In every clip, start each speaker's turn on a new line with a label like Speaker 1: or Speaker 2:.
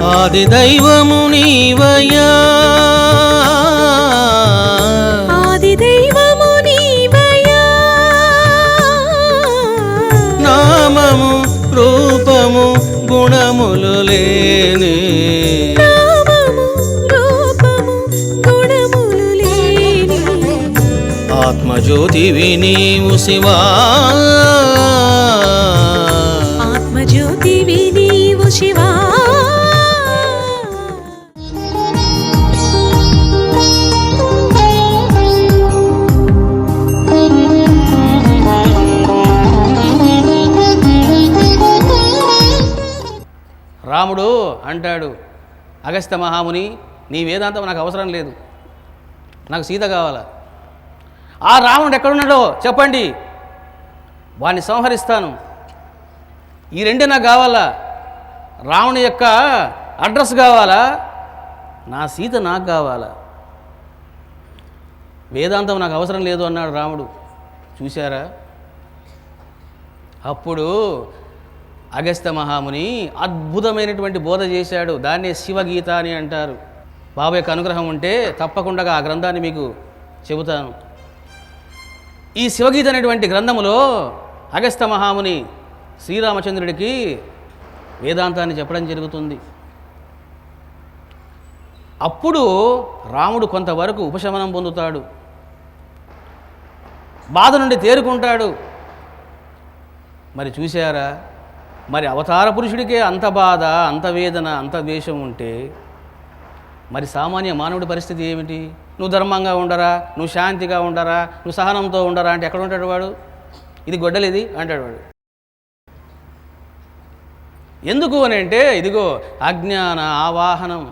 Speaker 1: ఆది దైవము నీవయ్యా,
Speaker 2: ఆది దైవము నీవయ్యా,
Speaker 1: నామము రూపము గుణములు లేని,
Speaker 2: నామము రూపము గుణములు లేని
Speaker 1: ఆత్మజ్యోతివి నీవు శివా,
Speaker 2: ఆత్మజ్యోతివి నీవు శివా.
Speaker 3: రాముడు అంటాడు, అగస్త్య మహాముని, నీ వేదాంతం నాకు అవసరం లేదు, నాకు సీత కావాలా. ఆ రావణుడు ఎక్కడున్నాడో చెప్పండి, వాడిని సంహరిస్తాను. ఈ రెండే నాకు కావాలా, రావణు యొక్క అడ్రస్ కావాలా, నా సీత నాకు కావాలా. వేదాంతం నాకు అవసరం లేదు అన్నాడు రాముడు. చూశారా? అప్పుడు అగస్త్య మహాముని అద్భుతమైనటువంటి బోధ చేశాడు. దాన్నే శివగీత అని అంటారు. బాబు యొక్క అనుగ్రహం ఉంటే తప్పకుండా ఆ గ్రంథాన్ని మీకు చెబుతాను. ఈ శివగీత అనేటువంటి గ్రంథములో అగస్త్య మహాముని శ్రీరామచంద్రుడికి వేదాంతాన్ని చెప్పడం జరుగుతుంది. అప్పుడు రాముడు కొంతవరకు ఉపశమనం పొందుతాడు, బాధ నుండి తేరుకుంటాడు. మరి చూశారా, మరి అవతార పురుషుడికే అంత బాధ, అంత వేదన, అంత ద్వేషం ఉంటే మరి సామాన్య మానవుడి పరిస్థితి ఏమిటి? నువ్వు ధర్మంగా ఉండరా, నువ్వు శాంతిగా ఉండరా, నువ్వు సహనంతో ఉండరా అంటే ఎక్కడ ఉంటాడు వాడు? ఇది గొడ్డలిది అంటాడు వాడు. ఎందుకు అని అంటే ఇదిగో అజ్ఞాన ఆవాహనం.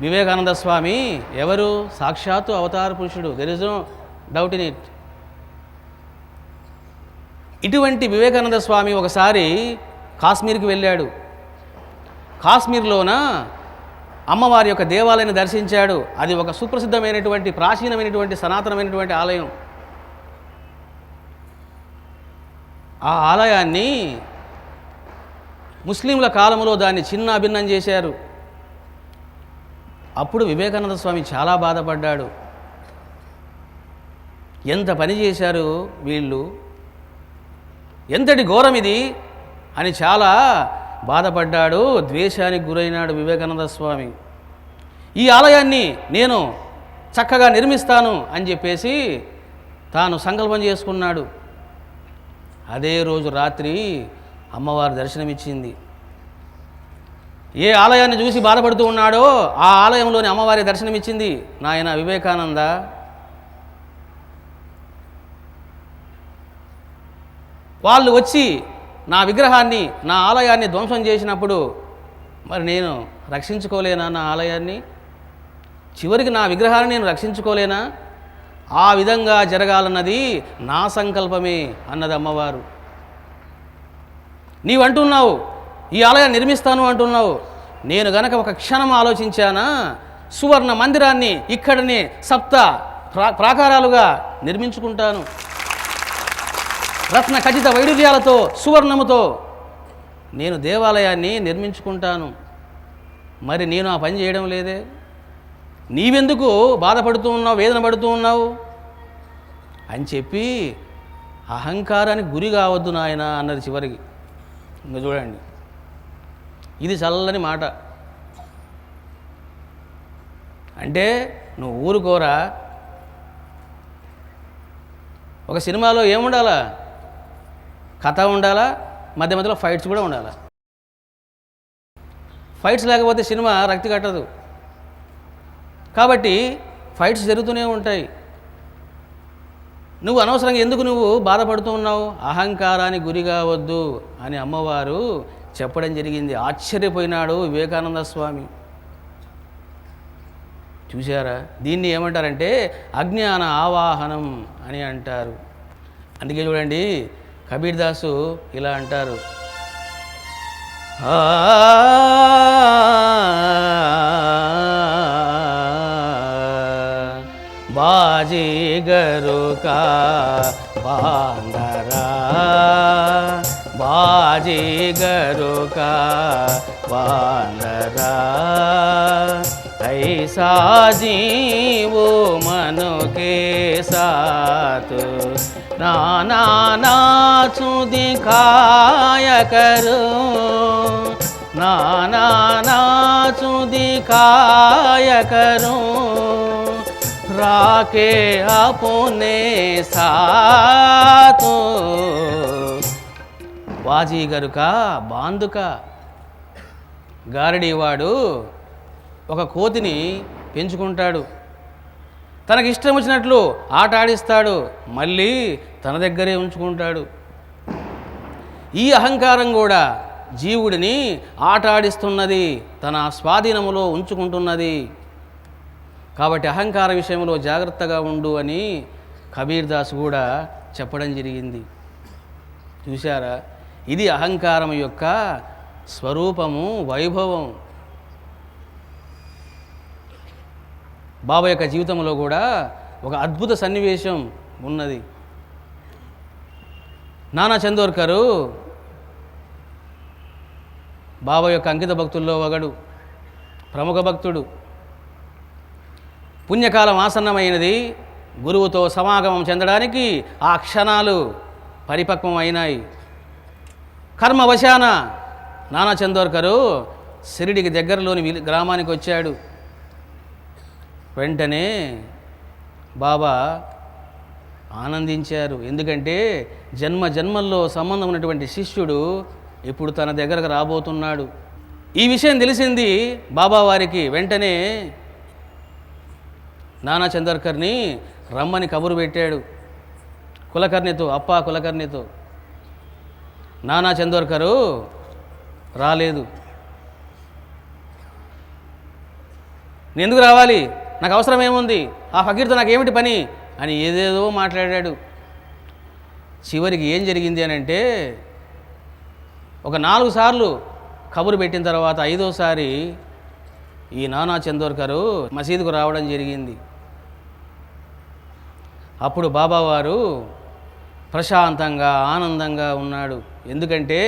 Speaker 3: వివేకానంద స్వామి ఎవరు? సాక్షాత్తు అవతార పురుషుడు. There is no doubt in it. ఇటువంటి వివేకానంద స్వామి ఒకసారి కాశ్మీర్కి వెళ్ళాడు. కాశ్మీర్లోన అమ్మవారి యొక్క దేవాలయాన్ని దర్శించాడు. అది ఒక సుప్రసిద్ధమైనటువంటి, ప్రాచీనమైనటువంటి, సనాతనమైనటువంటి ఆలయం. ఆ ఆలయాన్ని ముస్లింల కాలంలో దాన్ని చిన్నాభిన్నం చేశారు. అప్పుడు వివేకానంద స్వామి చాలా బాధపడ్డాడు. ఎంత పని చేశారు వీళ్ళు, ఎంతటి ఘోరం ఇది అని చాలా బాధపడ్డాడు. ద్వేషానికి గురైనాడు వివేకానంద స్వామి. ఈ ఆలయాన్ని నేను చక్కగా నిర్మిస్తాను అని చెప్పేసి తాను సంకల్పం చేసుకున్నాడు. అదే రోజు రాత్రి అమ్మవారు దర్శనమిచ్చింది. ఏ ఆలయాన్ని చూసి బాధపడుతూ ఉన్నాడో ఆ ఆలయంలోని అమ్మవారి దర్శనమిచ్చింది. నాయన వివేకానంద, వాళ్ళు వచ్చి నా విగ్రహాన్ని, నా ఆలయాన్ని ధ్వంసం చేసినప్పుడు మరి నేను రక్షించుకోలేనా నా ఆలయాన్ని? చివరికి నా విగ్రహాన్ని నేను రక్షించుకోలేనా? ఆ విధంగా జరగాలన్నది నా సంకల్పమే అన్నది అమ్మవారు. నీవంటున్నావు ఈ ఆలయాన్ని నిర్మిస్తాను అంటున్నావు. నేను గనక ఒక క్షణం ఆలోచించానా, సువర్ణ మందిరాన్ని ఇక్కడనే 7 ప్రాకారాలుగా నిర్మించుకుంటాను. రత్న ఖచ్చిత వైడూర్యాలతో, సువర్ణముతో నేను దేవాలయాన్ని నిర్మించుకుంటాను. మరి నేను ఆ పని చేయడం లేదే. నీవెందుకు బాధపడుతూ ఉన్నావు, వేదన పడుతూ ఉన్నావు అని చెప్పి అహంకారానికి గురి కావద్దు నాయన అన్నది చివరికి. ఇంకా చూడండి, ఇది చల్లని మాట. అంటే నువ్వు ఊరుకోరా. ఒక సినిమాలో ఏముండాలా? కథ ఉండాలా, మధ్య మధ్యలో ఫైట్స్ కూడా ఉండాలా. ఫైట్స్ లేకపోతే సినిమా రక్తి కట్టదు. కాబట్టి ఫైట్స్ జరుగుతూనే ఉంటాయి. నువ్వు అనవసరంగా ఎందుకు నువ్వు బాధపడుతూ ఉన్నావు? అహంకారానికి గురి కావద్దు అని అమ్మవారు చెప్పడం జరిగింది. ఆశ్చర్యపోయినాడు వివేకానంద స్వామి. చూశారా? దీన్ని ఏమంటారంటే అజ్ఞాన ఆవాహనం అని అంటారు. అందుకే చూడండి, కబీర్ దాసు ఇలా అంటారు, बाजीगरु का बांदरा बाजीगरु का वानरा ऐसा जीवो मनु के साथ नाना नाचू दिखाय करो नाना नाचू दिखाय करो राके अपने साथ వాజీగరుక బాందుక గారడీవాడు ఒక కోతిని పెంచుకుంటాడు, తనకి ఇష్టం వచ్చినట్లు ఆట ఆడిస్తాడు, మళ్ళీ తన దగ్గరే ఉంచుకుంటాడు. ఈ అహంకారం కూడా జీవుడిని ఆట ఆడిస్తున్నది, తన స్వాధీనములో ఉంచుకుంటున్నది. కాబట్టి అహంకార విషయంలో జాగ్రత్తగా ఉండు అని కబీర్ దాస్ కూడా చెప్పడం జరిగింది. చూశారా, ఇది అహంకారం యొక్క స్వరూపము, వైభవం. బాబా యొక్క జీవితంలో కూడా ఒక అద్భుత సన్నివేశం ఉన్నది. నానా చందోర్కరు బాబా యొక్క అంకిత భక్తుల్లో ఒకడు, ప్రముఖ భక్తుడు. పుణ్యకాలం ఆసన్నమైనది, గురువుతో సమాగమం చెందడానికి ఆ క్షణాలు పరిపక్వం అయినాయి. కర్మవశాన నానా చందోర్కరు షిరిడికి దగ్గరలోని గ్రామానికి వచ్చాడు. వెంటనే బాబా ఆనందించారు. ఎందుకంటే జన్మ జన్మల్లో సంబంధం ఉన్నటువంటి శిష్యుడు ఇప్పుడు తన దగ్గరకు రాబోతున్నాడు. ఈ విషయం తెలిసింది బాబా వారికి. వెంటనే నానా చందోర్కర్ని రమ్మని కబురు పెట్టాడు కులకర్ణితో, అప్పా కులకర్ణితో. నానా చందోర్కరు రాలేదు. నేను ఎందుకు రావాలి, నాకు అవసరం ఏముంది, ఆ ఫకీర్తో నాకేమిటి పని అని ఏదేదో మాట్లాడాడు. చివరికి ఏం జరిగింది అని అంటే, ఒక 4 సార్లు కబురు పెట్టిన తర్వాత 5వసారి ఈ నానా చందోర్కరు మసీదుకు రావడం జరిగింది. అప్పుడు బాబావారు ప్రశాంతంగా ఆనందంగా ఉన్నాడు. ఎందుకంటే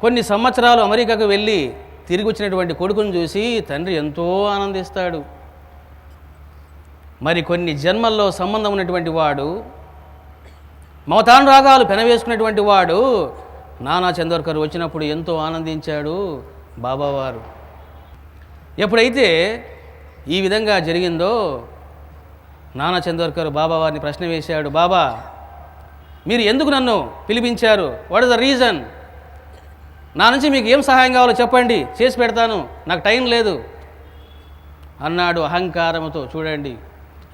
Speaker 3: కొన్ని సంవత్సరాలు అమెరికాకు వెళ్ళి తిరిగి వచ్చినటువంటి కొడుకును చూసి తండ్రి ఎంతో ఆనందిస్తాడు. మరి కొన్ని జన్మల్లో సంబంధం ఉన్నటువంటి వాడు, మమతానురాగాలు పెనవేసుకున్నటువంటి వాడు నానా చందోర్కర్ వచ్చినప్పుడు ఎంతో ఆనందించాడు బాబావారు. ఎప్పుడైతే ఈ విధంగా జరిగిందో నానా చందోర్కర్ బాబావారిని ప్రశ్న వేశాడు, బాబా మీరు ఎందుకు నన్ను పిలిపించారు, వాట్ ఇస్ ద రీజన్, నా నుంచి మీకు ఏం సహాయం కావాలో చెప్పండి, చేసి పెడతాను, నాకు టైం లేదు అన్నాడు అహంకారంతో. చూడండి,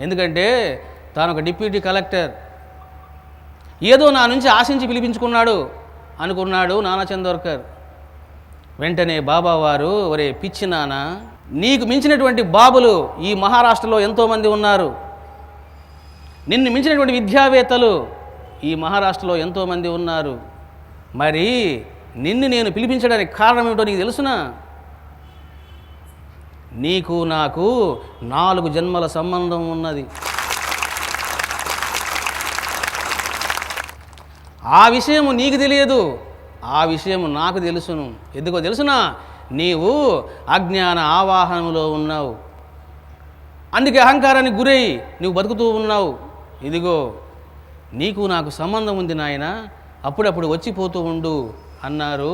Speaker 3: ఎందుకంటే తాను ఒక డిప్యూటీ కలెక్టర్, ఏదో నా నుంచి ఆశించి పిలిపించుకున్నాడు అనుకున్నాడు నానా చందోర్కర్. వెంటనే బాబావారు, ఒరే పిచ్చి నాన్న, నీకు మించినటువంటి బాబులు ఈ మహారాష్ట్రలో ఎంతోమంది ఉన్నారు, నిన్ను మించినటువంటి విద్యావేత్తలు ఈ మహారాష్ట్రలో ఎంతోమంది ఉన్నారు, మరి నిన్ను నేను పిలిపించడానికి కారణం ఏమిటో నీకు తెలుసునా? నీకు నాకు 4 జన్మల సంబంధం ఉన్నది. ఆ విషయము నీకు తెలియదు, ఆ విషయము నాకు తెలుసును. ఎందుకో తెలుసునా? నీవు అజ్ఞాన ఆవాహనలో ఉన్నావు, అందుకే అహంకారానికి గురై నువ్వు బతుకుతూ ఉన్నావు. ఇదిగో నీకు నాకు సంబంధం ఉంది నాయన, అప్పుడప్పుడు వచ్చిపోతూ ఉండు అన్నారు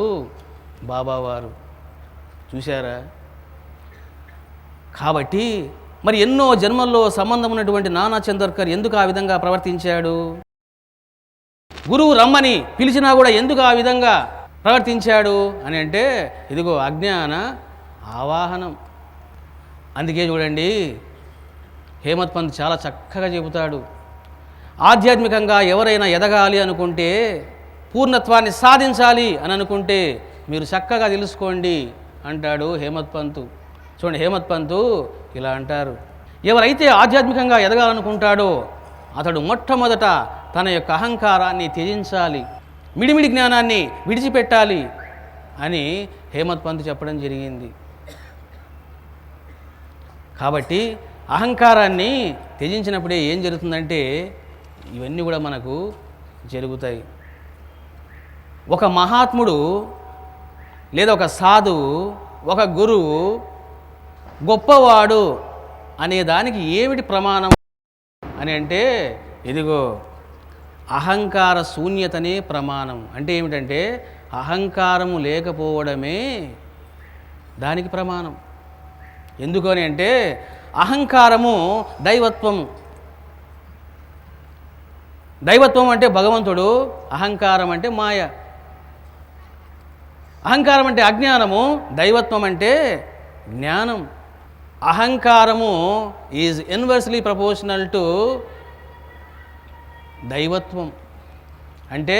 Speaker 3: బాబావారు. చూశారా? కాబట్టి మరి ఎన్నో జన్మల్లో సంబంధం ఉన్నటువంటి నానా చందోర్కర్ ఎందుకు ఆ విధంగా ప్రవర్తించాడు? గురువు రమ్మని పిలిచినా కూడా ఎందుకు ఆ విధంగా ప్రవర్తించాడు అని అంటే, ఇదిగో అజ్ఞాన ఆవాహనం. అందుకే చూడండి, హేమత్ పంత్ చాలా చక్కగా చెబుతాడు, ఆధ్యాత్మికంగా ఎవరైనా ఎదగాలి అనుకుంటే, పూర్ణత్వాన్ని సాధించాలి అని అనుకుంటే మీరు చక్కగా తెలుసుకోండి అంటాడు హేమత్ పంతు. చూడండి, హేమత్ పంతు ఇలా అంటారు, ఎవరైతే ఆధ్యాత్మికంగా ఎదగాలనుకుంటాడో అతడు మొట్టమొదట తన యొక్క అహంకారాన్ని త్యజించాలి, మిడిమిడి జ్ఞానాన్ని విడిచిపెట్టాలి అని హేమత్ పంత్ చెప్పడం జరిగింది. కాబట్టి అహంకారాన్ని త్యజించినప్పుడే ఏం జరుగుతుందంటే ఇవన్నీ కూడా మనకు జరుగుతాయి. ఒక మహాత్ముడు లేదా ఒక సాధువు, ఒక గురువు గొప్పవాడు అనే దానికి ఏమిటి ప్రమాణం అని అంటే, ఇదిగో అహంకార శూన్యతనే ప్రమాణం. అంటే ఏమిటంటే అహంకారము లేకపోవడమే దానికి ప్రమాణం. ఎందుకని అంటే అహంకారము దైవత్వము. దైవత్వం అంటే భగవంతుడు, అహంకారం అంటే మాయ. అహంకారం అంటే అజ్ఞానము, దైవత్వం అంటే జ్ఞానం. అహంకారము ఈజ్ ఇన్వర్స్లీ ప్రపోర్షనల్ టు దైవత్వం. అంటే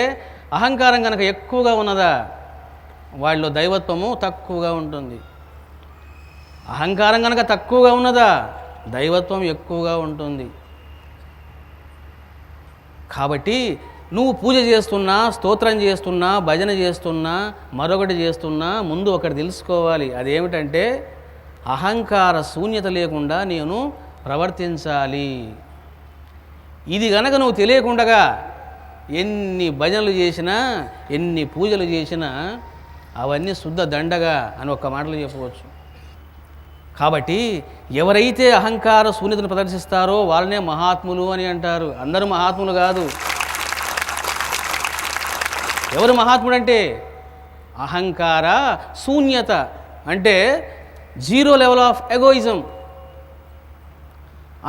Speaker 3: అహంకారం కనుక ఎక్కువగా ఉన్నదా, వాళ్ళలో దైవత్వము తక్కువగా ఉంటుంది. అహంకారం కనుక తక్కువగా ఉన్నదా, దైవత్వం ఎక్కువగా ఉంటుంది. కాబట్టి నువ్వు పూజ చేస్తున్నా, స్తోత్రం చేస్తున్నా, భజన చేస్తున్నా, మరొకటి చేస్తున్నా, ముందు ఒకటి తెలుసుకోవాలి. అదేమిటంటే అహంకార శూన్యత లేకుండా నేను ప్రవర్తించాలి. ఇది గనక నువ్వు తెలియకుండగా ఎన్ని భజనలు చేసినా, ఎన్ని పూజలు చేసినా అవన్నీ శుద్ధ దండగా అని ఒక్క మాటలు చెప్పవచ్చు. కాబట్టి ఎవరైతే అహంకార శూన్యతను ప్రదర్శిస్తారో వాళ్ళనే మహాత్ములు అని అంటారు. అందరూ మహాత్ములు కాదు. ఎవరు మహాత్ముడు అంటే అహంకార శూన్యత, అంటే జీరో లెవెల్ ఆఫ్ ఎగోయిజం.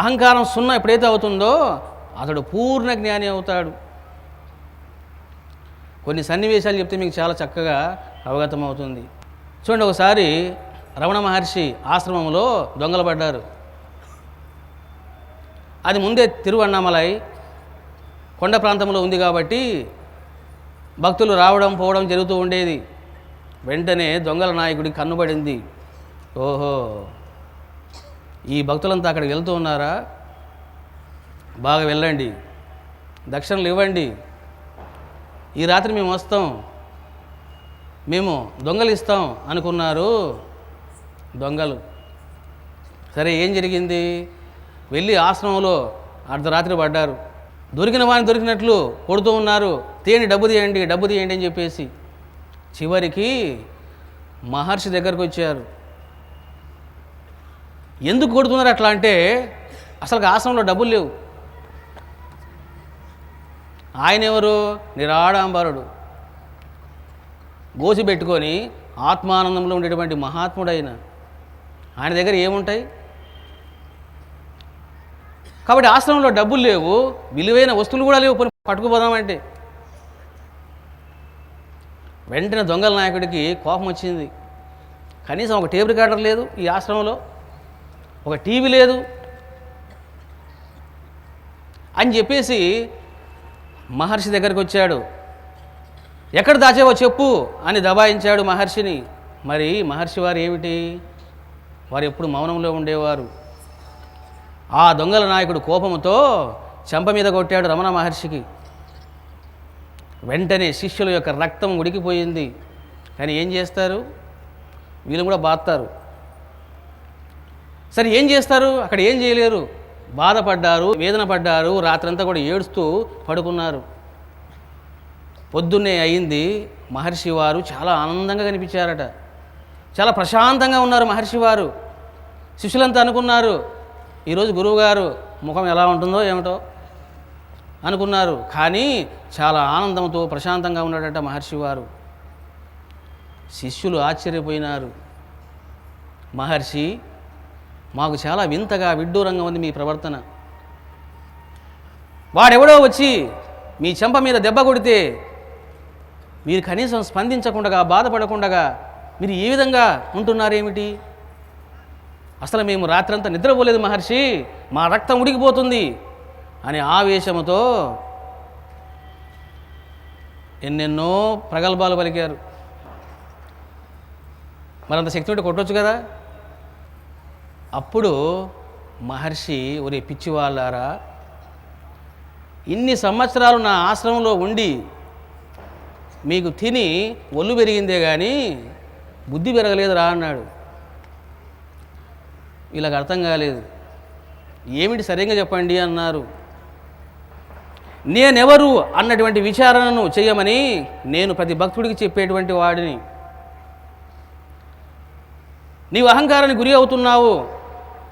Speaker 3: అహంకారం సున్నా ఎప్పుడైతే అవుతుందో అతడు పూర్ణ జ్ఞాని అవుతాడు. కొన్ని సన్నివేశాలు చెప్తే మీకు చాలా చక్కగా అవగతం అవుతుంది. చూడండి, ఒకసారి రమణ మహర్షి ఆశ్రమంలో దొంగలు పడ్డారు. అది ముందే తిరువన్నామలై కొండ ప్రాంతంలో ఉంది కాబట్టి భక్తులు రావడం పోవడం జరుగుతూ ఉండేది. వెంటనే దొంగల నాయకుడికి కన్నుబడింది. ఓహో, ఈ భక్తులంతా అక్కడికి వెళ్తూ ఉన్నారా, బాగా వెళ్ళండి, దక్షిణలు ఇవ్వండి, ఈ రాత్రి మేము వస్తాం, మేము దొంగలు ఇస్తాం అనుకున్నారు దొంగలు. సరే, ఏం జరిగింది? వెళ్ళి ఆశ్రమంలో అర్ధరాత్రి పడ్డారు. దొరికిన వాడిని దొరికినట్లు కొడుతూ ఉన్నారు. తీయండి, డబ్బు తీయండి, డబ్బు తీయండి అని చెప్పేసి. చివరికి మహర్షి దగ్గరకు వచ్చారు. ఎందుకు కొడుతున్నారు అట్లా అంటే, అసలు ఆశ్రమంలో డబ్బులు లేవు. ఆయన ఎవరు? నిరాడంబరుడు, గోసి పెట్టుకొని ఆత్మానందంలో ఉండేటువంటి మహాత్ముడైన ఆయన దగ్గర ఏముంటాయి? కాబట్టి ఆశ్రమంలో డబ్బులు లేవు, విలువైన వస్తువులు కూడా లేవు, పట్టుకుపోదామంటే. వెంటనే దొంగల నాయకుడికి కోపం వచ్చింది. కనీసం ఒక టేప్ రికార్డర్ లేదు ఈ ఆశ్రమంలో, ఒక టీవీ లేదు అని చెప్పేసి మహర్షి దగ్గరికి వచ్చాడు. ఎక్కడ దాచావో చెప్పు అని దబాయించాడు మహర్షిని. మరి మహర్షి వారు ఏమిటి? వారు ఎప్పుడు మౌనంలో ఉండేవారు. ఆ దొంగల నాయకుడు కోపంతో చెంప మీద కొట్టాడు రమణ మహర్షికి. వెంటనే శిష్యుల యొక్క రక్తం ఉడికిపోయింది. కానీ ఏం చేస్తారు? వీళ్ళు కూడా బాధతారు. సరే, ఏం చేస్తారు? అక్కడ ఏం చేయలేరు. బాధపడ్డారు, వేదన పడ్డారు, రాత్రంతా కూడా ఏడుస్తూ పడుకున్నారు. పొద్దున్నే అయింది. మహర్షి వారు చాలా ఆనందంగా కనిపించారట. చాలా ప్రశాంతంగా ఉన్నారు మహర్షి వారు. శిష్యులంతా అనుకున్నారు, ఈరోజు గురువుగారు ముఖం ఎలా ఉంటుందో ఏమిటో అనుకున్నారు. కానీ చాలా ఆనందంతో ప్రశాంతంగా ఉన్నాడట మహర్షి వారు. శిష్యులు ఆశ్చర్యపోయినారు. మహర్షి, మాకు చాలా వింతగా విడ్డూరంగా ఉంది మీ ప్రవర్తన. వాడెవడో వచ్చి మీ చెంప మీద దెబ్బ కొడితే మీరు కనీసం స్పందించకుండా, బాధపడకుండా మీరు ఏ విధంగా ఉంటున్నారేమిటి? అసలు మేము రాత్రంతా నిద్రపోలేదు మహర్షి, మా రక్తం ఉడికిపోతుంది అని ఆవేశంతో ఎన్నెన్నో ప్రగల్భాలు పలికారు. మరంత శక్తి ఉంటే కొట్టొచ్చు కదా. అప్పుడు మహర్షి, ఒరే పిచ్చివాళ్ళారా, ఇన్ని సంవత్సరాలు నా ఆశ్రమంలో ఉండి మీకు తిని ఒళ్ళు పెరిగిందే కానీ బుద్ధి పెరగలేదురా అన్నాడు. వీళ్ళకి అర్థం కాలేదు. ఏమిటి సరిగ్గా చెప్పండి అన్నారు. నేనెవరు అన్నటువంటి విచారణను చేయమని నేను ప్రతి భక్తుడికి చెప్పేటువంటి వాడిని. నీవు అహంకారానికి గురి అవుతున్నావు,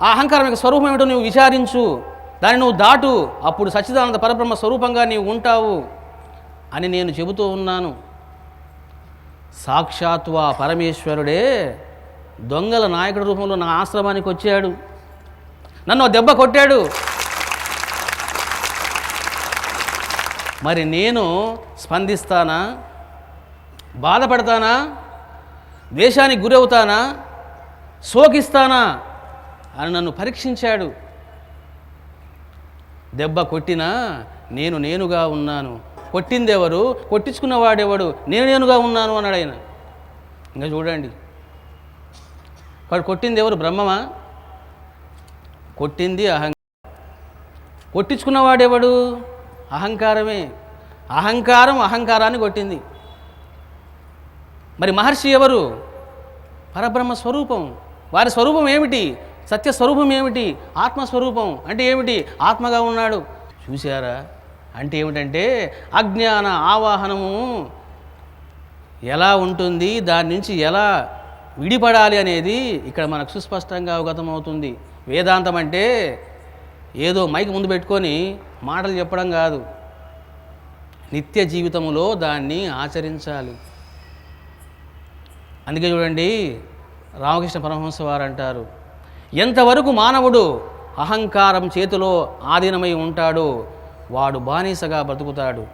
Speaker 3: ఆ అహంకారం యొక్క స్వరూపం ఏమిటో నువ్వు విచారించు, దాన్ని నువ్వు దాటు, అప్పుడు సచ్చిదానంద పరబ్రహ్మ స్వరూపంగా నీవు ఉంటావు అని నేను చెబుతూ ఉన్నాను. సాక్షాత్తు ఆ పరమేశ్వరుడే దొంగల నాయకుడి రూపంలో నా ఆశ్రమానికి వచ్చాడు, నన్ను దెబ్బ కొట్టాడు. మరి నేను స్పందిస్తానా, బాధపడతానా, ద్వేషానికి గురవుతానా, శోకిస్తానా అని నన్ను పరీక్షించాడు. దెబ్బ కొట్టినా నేనుగా ఉన్నాను, కొట్టిందెవరు, కొట్టించుకున్నవాడెవడు, నేనుగా ఉన్నాను అన్నాడు ఆయన. ఇంకా చూడండి, వాడు కొట్టింది ఎవరు? బ్రహ్మమా? కొట్టింది కొట్టించుకున్నవాడెవడు? అహంకారమే. అహంకారాన్ని కొట్టింది. మరి మహర్షి ఎవరు? పరబ్రహ్మ స్వరూపం. వారి స్వరూపం ఏమిటి? సత్యస్వరూపం ఏమిటి? ఆత్మస్వరూపం. అంటే ఏమిటి? ఆత్మగా ఉన్నాడు. చూశారా? అంటే ఏమిటంటే అజ్ఞాన ఆవాహనము ఎలా ఉంటుంది, దాని నుంచి ఎలా విడిపడాలి అనేది ఇక్కడ మనకు సుస్పష్టంగా అవగతమవుతుంది. వేదాంతం అంటే ఏదో మైక్ ముందు పెట్టుకొని మాటలు చెప్పడం కాదు, నిత్య జీవితంలో దాన్ని ఆచరించాలి. అందుకే చూడండి, రామకృష్ణ పరమహంస వారు అంటారు, ఎంతవరకు మానవుడు అహంకారం చేతిలో ఆధీనమై ఉంటాడో వాడు బానిసగా బ్రతుకుతాడు.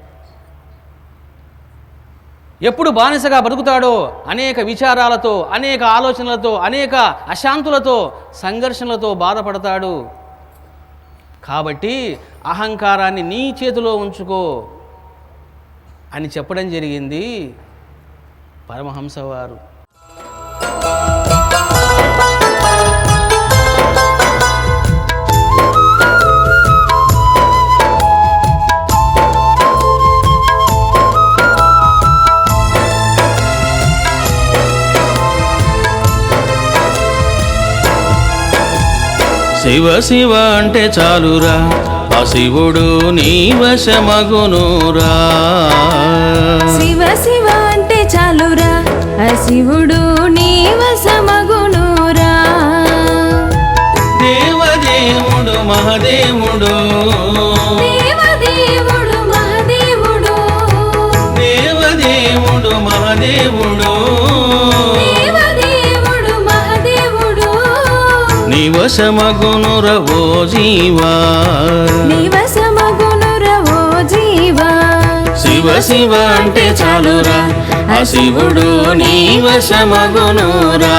Speaker 3: ఎప్పుడు బానిసగా బ్రతుకుతాడో అనేక విచారాలతో, అనేక ఆలోచనలతో, అనేక అశాంతులతో, సంఘర్షణలతో బాధపడతాడు. కాబట్టి అహంకారాన్ని నీ చేతిలో ఉంచుకో అని చెప్పడం జరిగింది పరమహంస వారు.
Speaker 1: శివ శివ అంటే చాలురా, ఆ శివుడు నీ వశమగునురా.
Speaker 2: శివ శివ అంటే చాలురా, ఆ శివుడు నీ వశమగునురా.
Speaker 1: దేవదేవుడు మహదేవుడు,
Speaker 2: దేవదేవుడు మహదేవుడు,
Speaker 1: దేవదేవుడు మహదేవుడు,
Speaker 2: దేవదేవుడు మహదేవుడు
Speaker 1: నీ వశమగునురా ఓ జీవా,
Speaker 2: నీ వశమగునురా ఓ జీవా.
Speaker 1: శివ శివ అంటే చాలురా, ఆ శివుడు నీ వశమగునురా.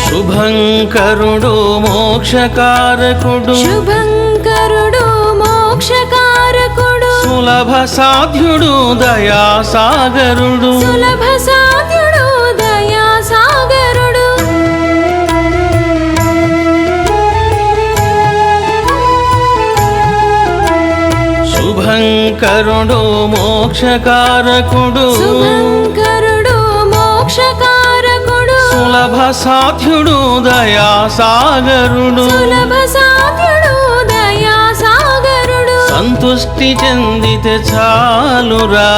Speaker 1: శుభంకరుడు మోక్షకారకుడు,
Speaker 2: శుభంకరుడు మోక్షకారకుడు,
Speaker 1: సులభ సాధ్యుడు దయాసాగరుడు,
Speaker 2: సులభ సాధ్యుడు దయాసాగరుడు,
Speaker 1: శుభంకరుడు మోక్షకారకుడు,
Speaker 2: శుభంకరుడు మోక్షకారకుడు,
Speaker 1: సులభ సాధ్యుడు దయాసాగరుడు,
Speaker 2: సులభ సాధ్యుడు దయాసాగరుడు.
Speaker 1: సంతుష్టి చెందితే చాలురా,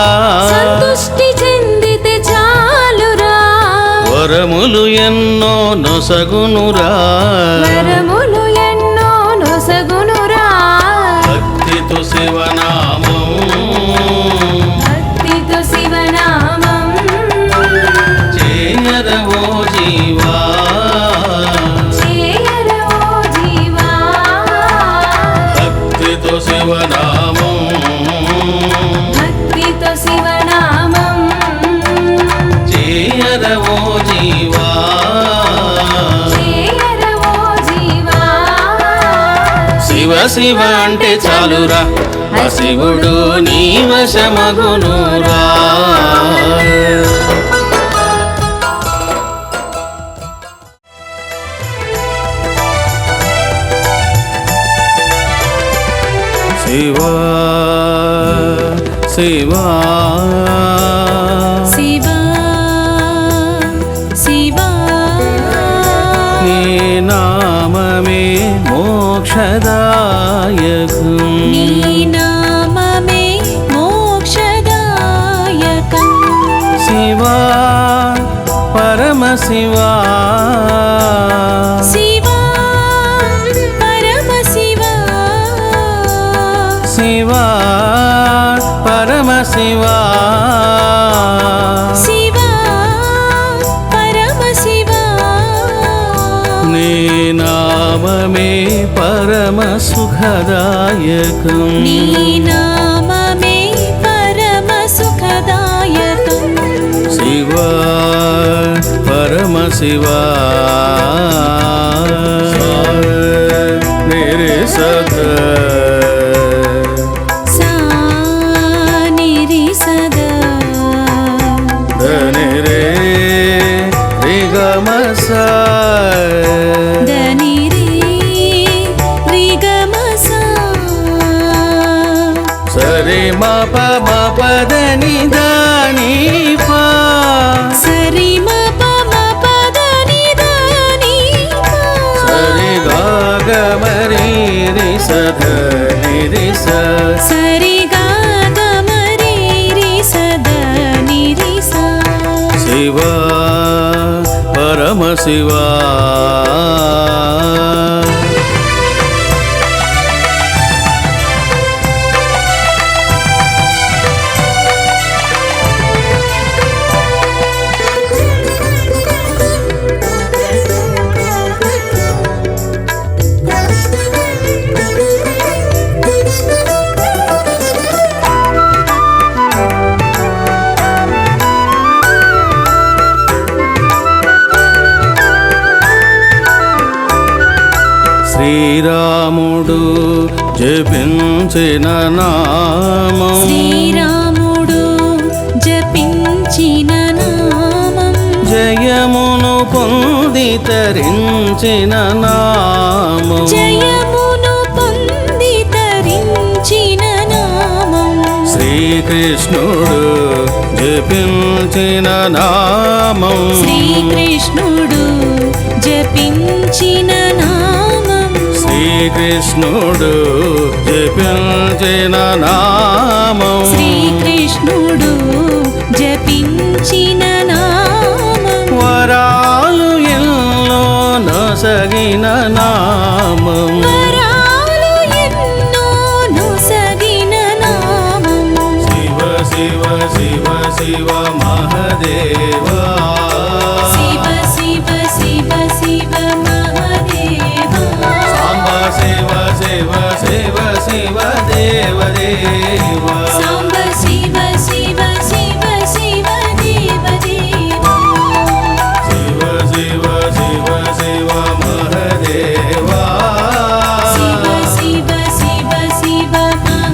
Speaker 2: సంతుష్టి చెందితే చాలురా,
Speaker 1: వరములు ఎన్నో నొసగునురా,
Speaker 2: వరములు ఎన్నో నొసగునురా.
Speaker 1: భక్తితో శివనామం,
Speaker 2: భక్తితో శివనామం
Speaker 1: చేయరవో జీవా,
Speaker 2: చేయరవో జీవా.
Speaker 1: భక్తితో శివనామం,
Speaker 2: భక్తితో శివనామం
Speaker 1: చేయరవో జీవా,
Speaker 2: చేయరవో జీవా.
Speaker 1: శివ శివ అంటే చాలురా, ఆ శివుడు నీ వశమగునురా. శివా శివా
Speaker 2: శివా శివా
Speaker 1: నీ నామమే మోక్షదాయకం
Speaker 2: నీ నామమే మోక్షదాయకం
Speaker 1: శివా పరమశివా
Speaker 2: శివా పరమశివా
Speaker 1: శివా పరమశివా
Speaker 2: శివా పరమశివా
Speaker 1: నీ నామమే పరమ సుఖదాయకం
Speaker 2: నీ నామమే పరమ సుఖదాయకం
Speaker 1: శివా పరమశివా నిరి సద
Speaker 2: సా నిరి సదా
Speaker 1: ధని రే రిగమ
Speaker 2: దని రే రిగమ సా
Speaker 1: సరి మా పదని దాని పా
Speaker 2: సరి మ ప మ ప దని దని పా
Speaker 1: సరి గాగమరి రి సధ నిరి స
Speaker 2: సరి గా గ మ రి రి స ద ని రి సా
Speaker 1: శివా పరమశివా శ్రీరాముడు జపించిన నామం
Speaker 2: శ్రీరాముడు జపించిన నామం
Speaker 1: జయమును పొంది తరించిన నామం
Speaker 2: జయమును పొంది తరించిన నామం
Speaker 1: శ్రీకృష్ణుడు జపించిన నామం
Speaker 2: శ్రీకృష్ణుడు జపించిన నామం
Speaker 1: శ్రీకృష్ణుడు జపించిన నామం
Speaker 2: శ్రీకృష్ణుడు జపించిన నామం
Speaker 1: వరాలు ఎన్నో నొసగిన నామం
Speaker 2: వరాలు ఎన్నో నొసగిన నామం
Speaker 1: శివ శివ శివ శివ మహదేవా
Speaker 2: శివ శివ శివ శివ మహదేవా
Speaker 1: సాంబ శివ శివ శివ శివ దేవ దేవా
Speaker 2: సాంబ శివ శివ శివ శివ దేవ దేవా
Speaker 1: శివ శివ శివ శివ మహదేవా
Speaker 2: శివ శివ శివ శివ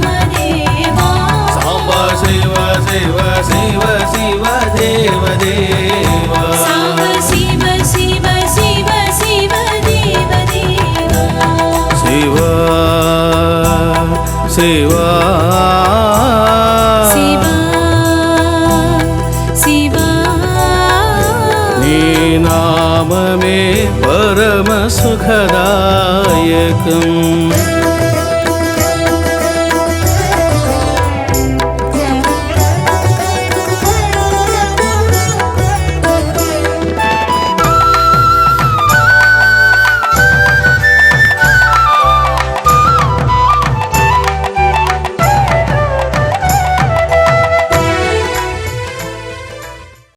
Speaker 2: మహదేవా
Speaker 1: సాంబ శివ శివ శివ శివ దేవ దేవా
Speaker 2: సాంబ శివ శివ శివ శివ దేవ దేవా
Speaker 1: శివా శివా
Speaker 2: శివా శివా
Speaker 1: నీ నామమే పరమ సుఖదాయకం